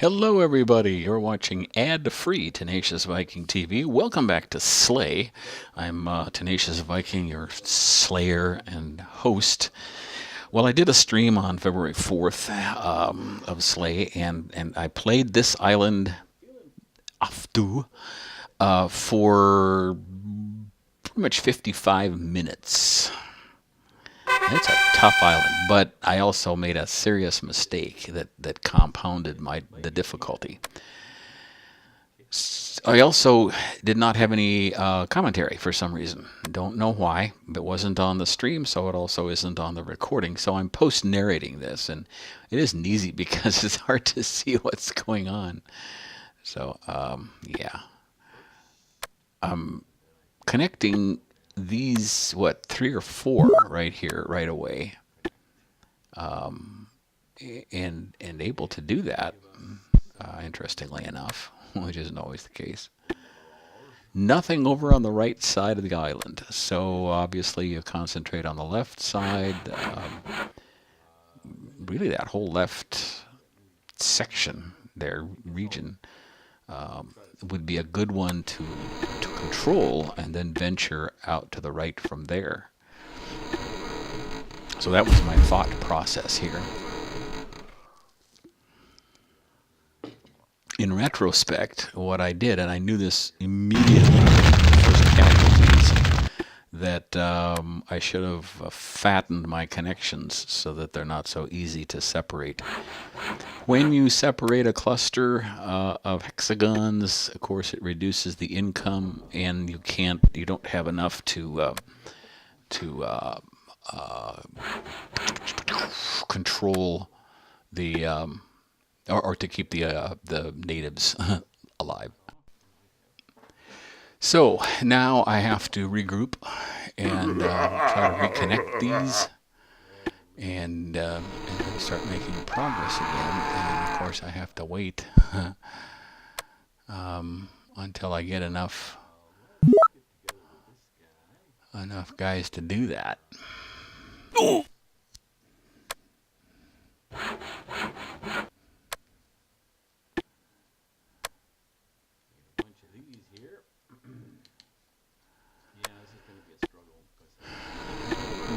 Hello, everybody. You're watching ad-free Tenacious Viking TV. Welcome back to Slay. I'm Tenacious Viking, your slayer and host. Well, I did a stream on February 4th of Slay, and I played this island Aftu for pretty much 55 minutes. It's a tough island, but I also made a serious mistake that compounded the difficulty. I also did not have any commentary for some reason. Don't know why. It wasn't on the stream, so it also isn't on the recording. So I'm post-narrating this, and it isn't easy because it's hard to see what's going on. So, yeah. I'm connecting these, what, 3 or 4 right here, right away, and able to do that, interestingly enough, which isn't always the case. Nothing over on the right side of the island, so obviously you concentrate on the left side. Really, that whole left section there, region, would be a good one to control and then venture out to the right from there. So that was my thought process here. In retrospect, what I did, and I knew this immediately in the first casualties, that I should have fattened my connections so that they're not so easy to separate. When you separate a cluster of hexagons, of course, it reduces the income, and you don't have enough to control the or to keep the natives alive. So now I have to regroup and try to reconnect these and start making progress again. And of course I have to wait until I get enough guys to do that.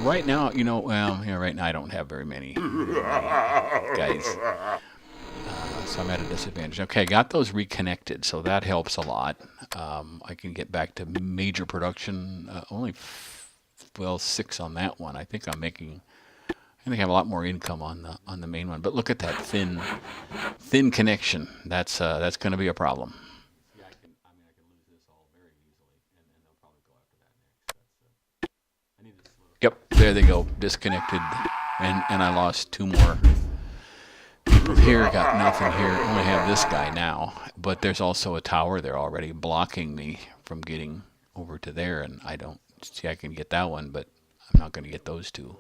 Right now, right now I don't have very many guys, so I'm at a disadvantage. Okay, got those reconnected, so that helps a lot. I can get back to major production. Only 6 on that one. I think I have a lot more income on the main one. But look at that thin connection. That's going to be a problem. Yep, there they go, disconnected, and I lost 2 more people here, got nothing here, only have this guy now, but there's also a tower there already blocking me from getting over to there, and I don't see I can get that one, but I'm not going to get those 2.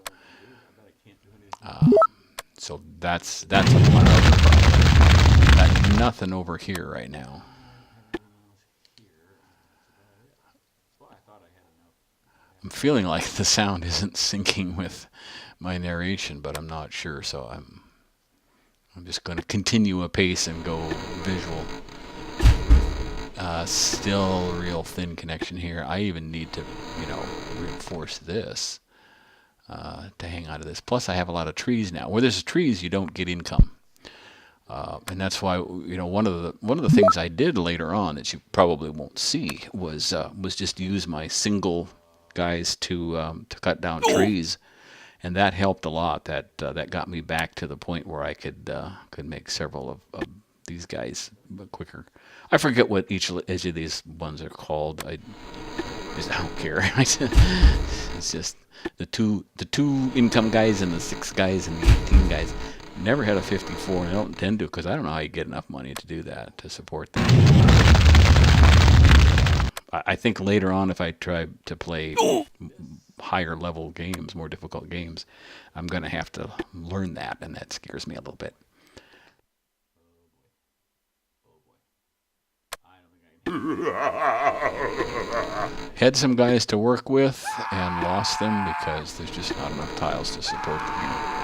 So that's one other problem. Got nothing over here right now. I'm feeling like the sound isn't syncing with my narration, but I'm not sure, so I'm just going to continue a pace and go visual. Still real thin connection here. I even need to, reinforce this to hang on to this. Plus, I have a lot of trees now. Where there's trees, you don't get income, and that's why one of the things I did later on that you probably won't see was just use my single guys to cut down trees, and that helped a lot. That got me back to the point where I could make several of these guys quicker. I forget what each of these ones are called. I don't care. It's just the two income guys and the 6 guys and the 18 guys. Never had a 54, and I don't intend to because I don't know how you get enough money to do that, to support that. I think later on, if I try to play higher level games, more difficult games, I'm going to have to learn that, and that scares me a little bit. Had some guys to work with and lost them because there's just not enough tiles to support them.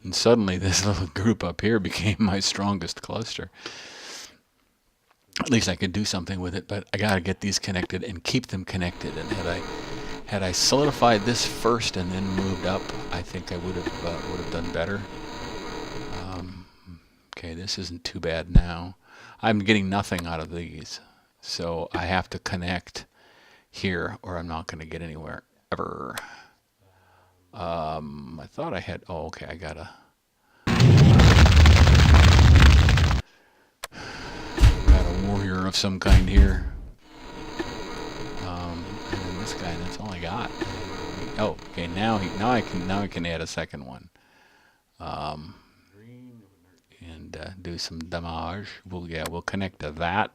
And suddenly this little group up here became my strongest cluster. At least I could do something with it, but I gotta get these connected and keep them connected. And had I solidified this first and then moved up, I think I would have done better. Okay, this isn't too bad now. I'm getting nothing out of these, so I have to connect here, or I'm not going to get anywhere ever. I thought I had. Oh, okay, I got a warrior of some kind here. And then this guy. That's all I got. Oh, okay. Now I can add a second one. And do some damage. We'll connect to that.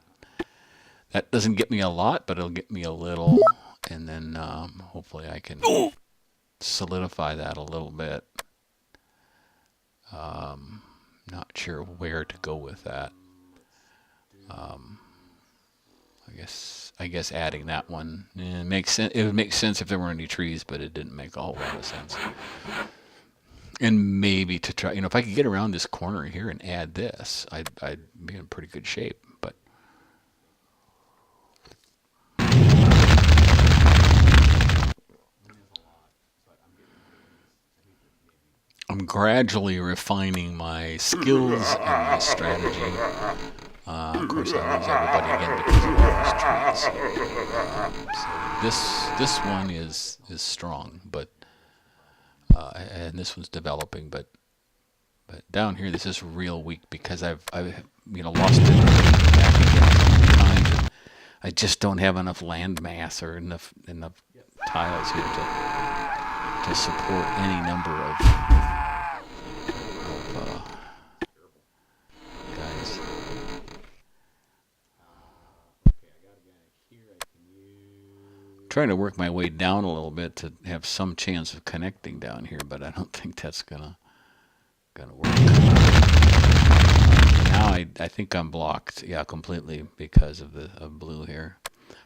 That doesn't get me a lot, but it'll get me a little, and then hopefully I can solidify that a little bit. Not sure where to go with that. I guess adding that one makes sense. It would make sense if there weren't any trees, but it didn't make a whole lot of sense. And maybe to try, if I could get around this corner here and add this, I'd be in pretty good shape. But I'm gradually refining my skills and my strategy. Of course, I lose everybody again because of all these trees. So this one is strong, but and this one's developing, but down here this is real weak because I've lost it back again so many times. And I just don't have enough land mass or enough tiles here to support any number of guys. Trying to work my way down a little bit to have some chance of connecting down here, but I don't think that's gonna work. Now I think I'm blocked, completely because of blue here.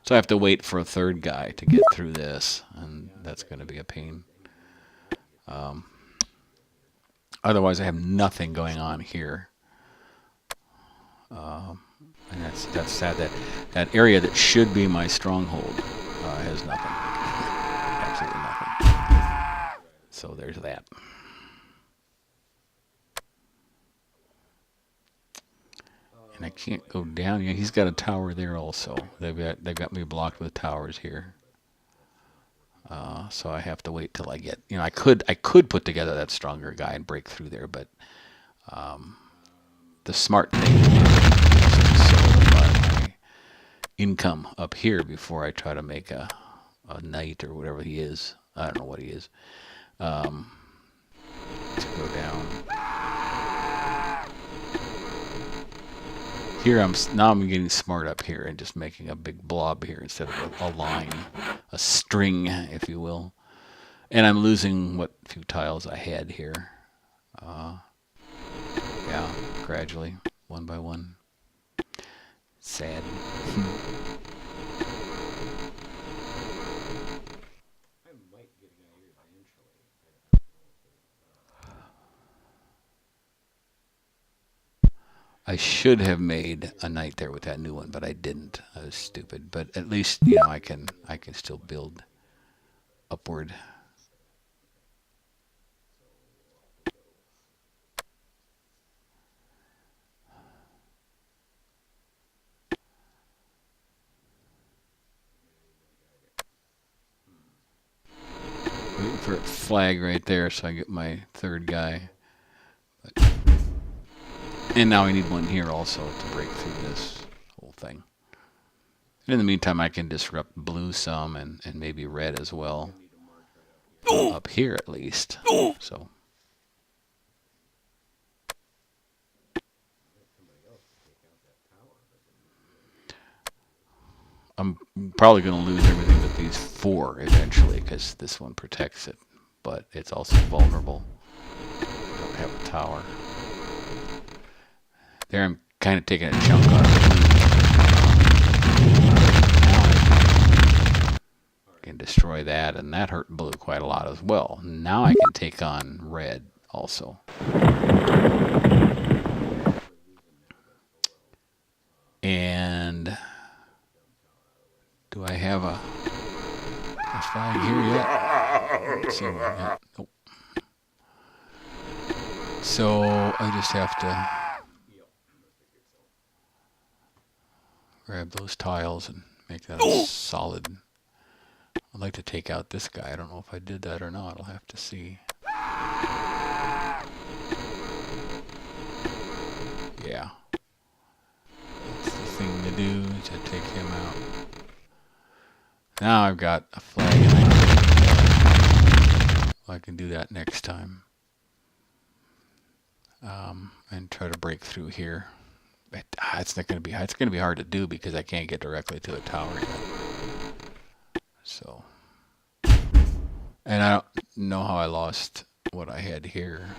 So I have to wait for a third guy to get through this, and that's going to be a pain. Otherwise, I have nothing going on here. And that's sad. That area that should be my stronghold has nothing. Absolutely nothing. So there's that. And I can't go down. He's got a tower there also. They've got me blocked with towers here. So I have to wait till I get. I could put together that stronger guy and break through there, but the smart thing to do is to solidify my income up here before I try to make a knight or whatever he is. I don't know what he is. To go down. Here I'm getting smart up here and just making a big blob here instead of a line, a string, if you will. And I'm losing what few tiles I had here. Gradually, one by one. Sad. I should have made a knight there with that new one, but I didn't. I was stupid. But at least I can still build upward. Waiting for a flag right there so I get my third guy. And now I need one here also to break through this whole thing. And in the meantime, I can disrupt blue some and maybe red as well. Up here at least. So. I'm probably going to lose everything but these four eventually because this one protects it. But it's also vulnerable. I don't have a tower. There I'm kind of taking a chunk out of blue. Now I can destroy that, and that hurt blue quite a lot as well. Now I can take on red also. And do I have a flag here yet? Let's see what I got. Nope. So I just have to grab those tiles and make that a solid. I'd like to take out this guy. I don't know if I did that or not. I'll have to see. Yeah. That's the thing to do, to take him out. Now I've got a flag and I can do that next time. And try to break through here. But, it's going to be hard to do because I can't get directly to the tower yet. So, and I don't know how I lost what I had here.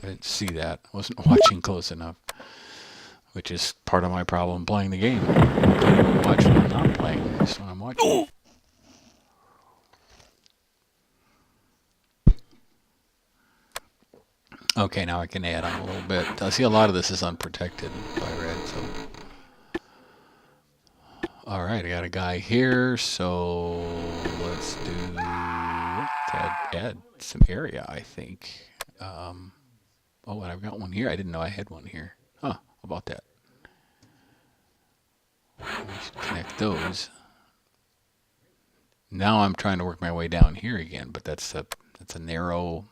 I didn't see that. I wasn't watching close enough, which is part of my problem playing the game. I can't even watch when I'm not playing, just when I'm watching. Okay, now I can add on a little bit. I see a lot of this is unprotected by red, so. Alright, I got a guy here, so let's do add some area, I think. Oh, and I've got one here. I didn't know I had one here. Huh, how about that? We should connect those. Now I'm trying to work my way down here again, but that's a narrow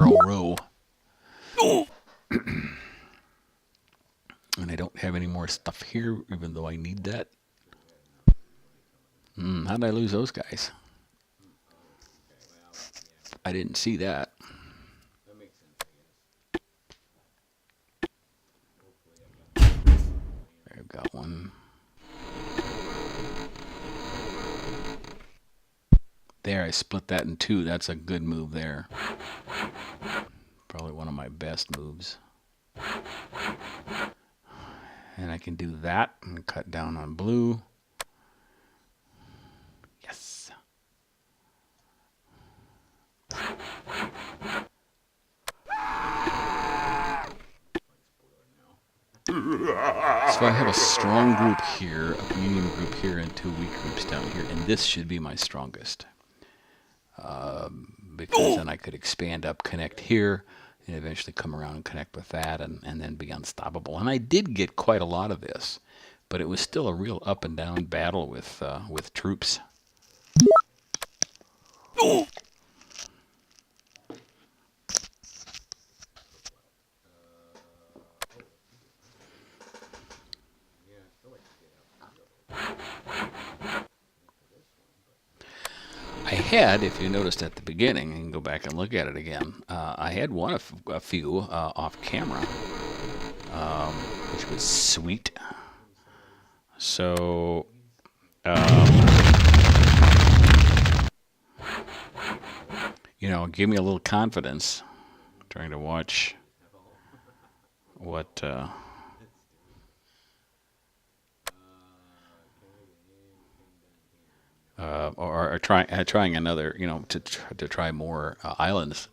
row. And I don't have any more stuff here, even though I need that. How did I lose those guys? I didn't see that. I've got one. There, I split that in two. That's a good move there. Probably one of my best moves. And I can do that and cut down on blue. Yes. So I have a strong group here, a medium group here, and two weak groups down here. And this should be my strongest. Because then I could expand up, connect here, and eventually come around and connect with that and then be unstoppable. And I did get quite a lot of this, but it was still a real up and down battle with troops. I had, if you noticed at the beginning, you can go back and look at it again, I had a few off camera, which was sweet. So, you know, give me a little confidence trying to watch what... or trying another, you know, to try more islands.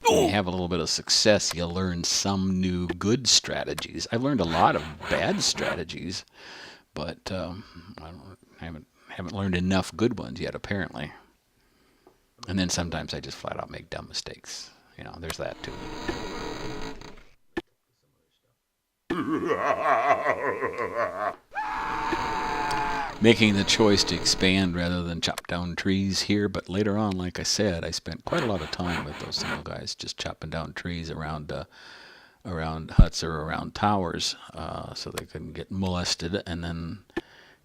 When you have a little bit of success, you learn some new good strategies. I've learned a lot of bad strategies, but I haven't learned enough good ones yet, apparently. And then sometimes I just flat out make dumb mistakes. You know, there's that too. Making the choice to expand rather than chop down trees here, but later on, like I said, I spent quite a lot of time with those single guys, just chopping down trees around huts or around towers, so they couldn't get molested, and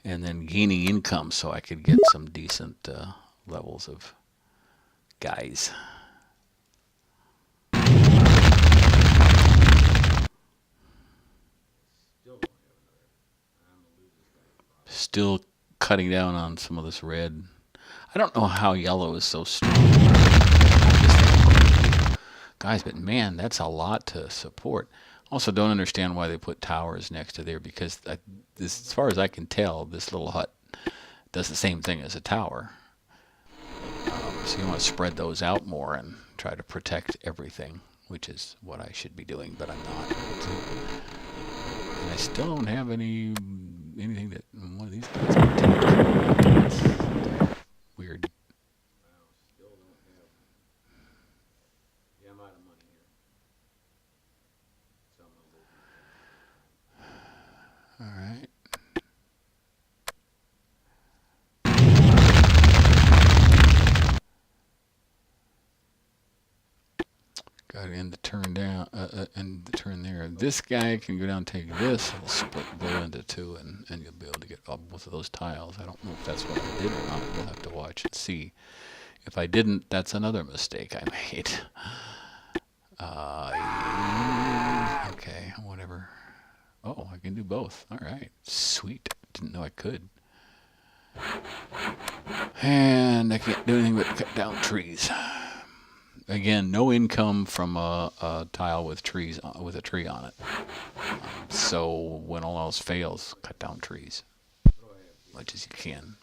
then gaining income so I could get some decent levels of guys. Still cutting down on some of this red. I don't know how yellow is so strong. Guys, but man, that's a lot to support. Also, don't understand why they put towers next to there, because as far as I can tell, this little hut does the same thing as a tower. So you want to spread those out more and try to protect everything, which is what I should be doing, but I'm not. And I still don't have anything that one of these guys can take. That's weird. Yeah, I'm out of money here. So I'm gonna move. All right. Got to end the turn down, end the turn there. This guy can go down and take this. It'll split blow into two, and you'll be able to get both of those tiles. I don't know if that's what I did or not. We'll have to watch and see. If I didn't, that's another mistake I made. Okay, whatever. Oh, I can do both. All right, sweet. Didn't know I could. And I can't do anything but cut down trees. Again, no income from a tile with trees with a tree on it. So when all else fails, cut down trees much as you can.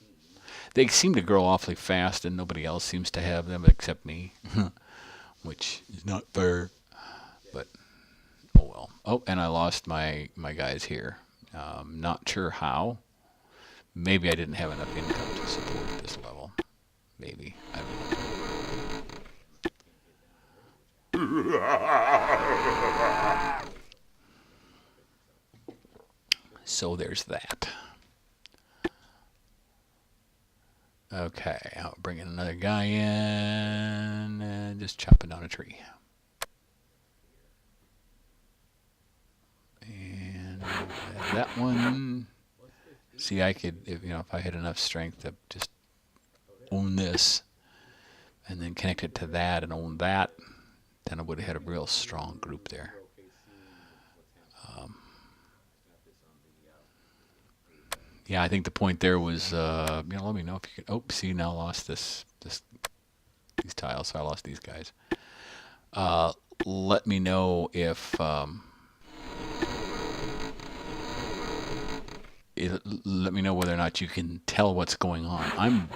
They seem to grow awfully fast, and nobody else seems to have them except me, which is not fair. But oh well. Oh, and I lost my guys here. Not sure how. Maybe I didn't have enough income to support this level. Maybe. I don't know. So there's that. Okay, I'll bring in another guy in and just chopping down a tree. And that one. See, I could, if I had enough strength to just own this and then connect it to that and own that, then I would have had a real strong group there. Yeah, I think the point there was, let me know if you can. Oh, see, now I lost these tiles, so I lost these guys. Let me know if let me know whether or not you can tell what's going on. I'm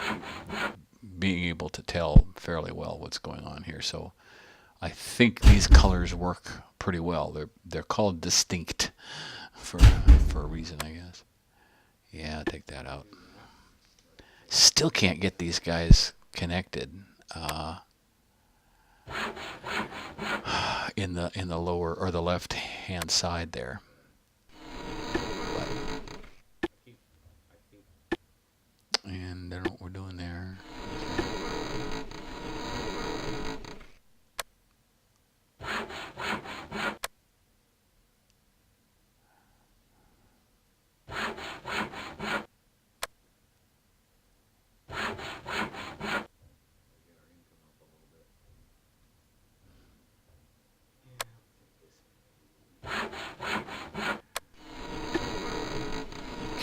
being able to tell fairly well what's going on here, so I think these colors work pretty well. They're called distinct for a reason, I guess. Yeah, take that out. Still can't get these guys connected in the lower or the left hand side there. And I don't know what we're doing there.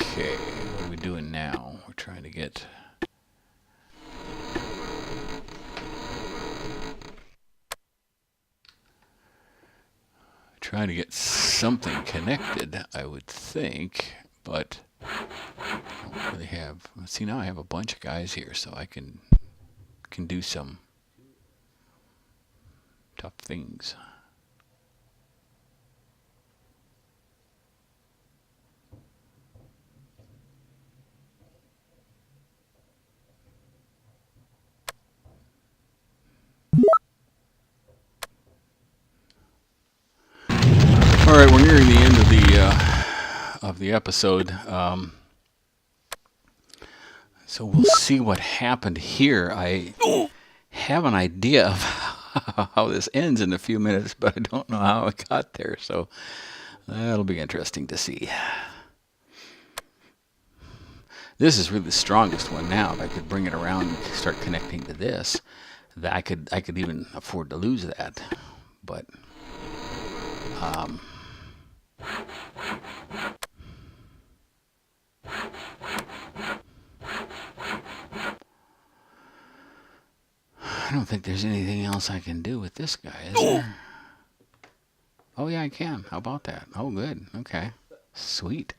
Okay, what are we doing now? We're trying to get something connected, I would think, but I don't really have. See, now I have a bunch of guys here, so I can do some tough things. All right, we're nearing the end of the episode, so we'll see what happened here. I have an idea of how this ends in a few minutes, but I don't know how it got there, so that'll be interesting to see. This is really the strongest one now. If I could bring it around and start connecting to this, that I could even afford to lose that, but I don't think there's anything else I can do with this guy, is there? Oh, yeah, I can. How about that? Oh, good. Okay. Sweet.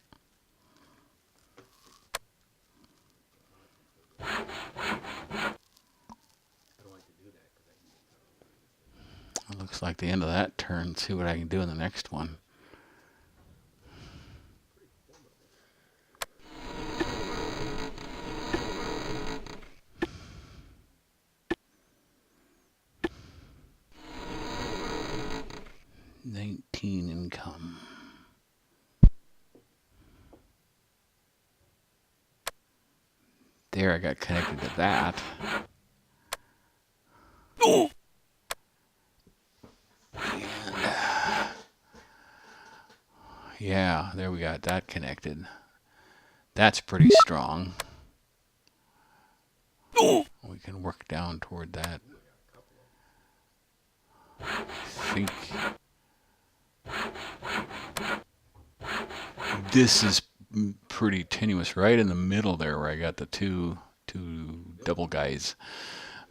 Looks like the end of that turn. See what I can do in the next one. $19 income. There, I got connected to that. And, yeah, there we got that connected. That's pretty strong. We can work down toward that. I think this is pretty tenuous, right in the middle there, where I got the two double guys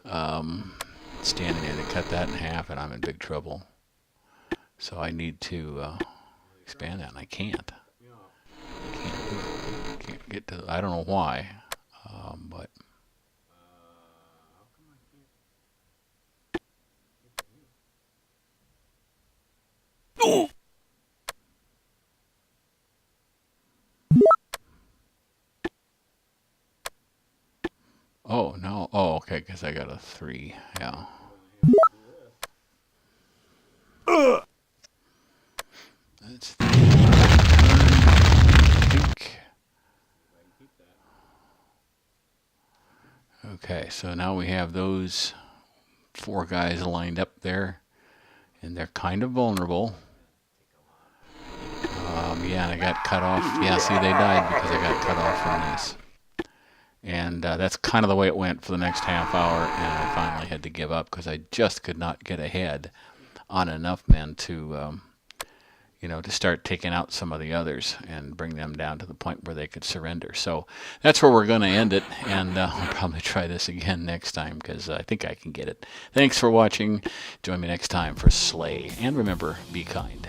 standing there. They cut that in half, and I'm in big trouble. So I need to expand that, and I can't. Can't get to. I don't know why, but. Oh, no. Oh, okay, because I got a 3. Yeah. That's the pink. Okay, so now we have those 4 guys lined up there, and they're kind of vulnerable. Yeah, and I got cut off. Yeah, see, they died because I got cut off from this. And that's kind of the way it went for the next half hour, and I finally had to give up because I just could not get ahead on enough men to, to start taking out some of the others and bring them down to the point where they could surrender. So that's where we're going to end it, and I'll probably try this again next time because I think I can get it. Thanks for watching. Join me next time for Slay, and remember, be kind.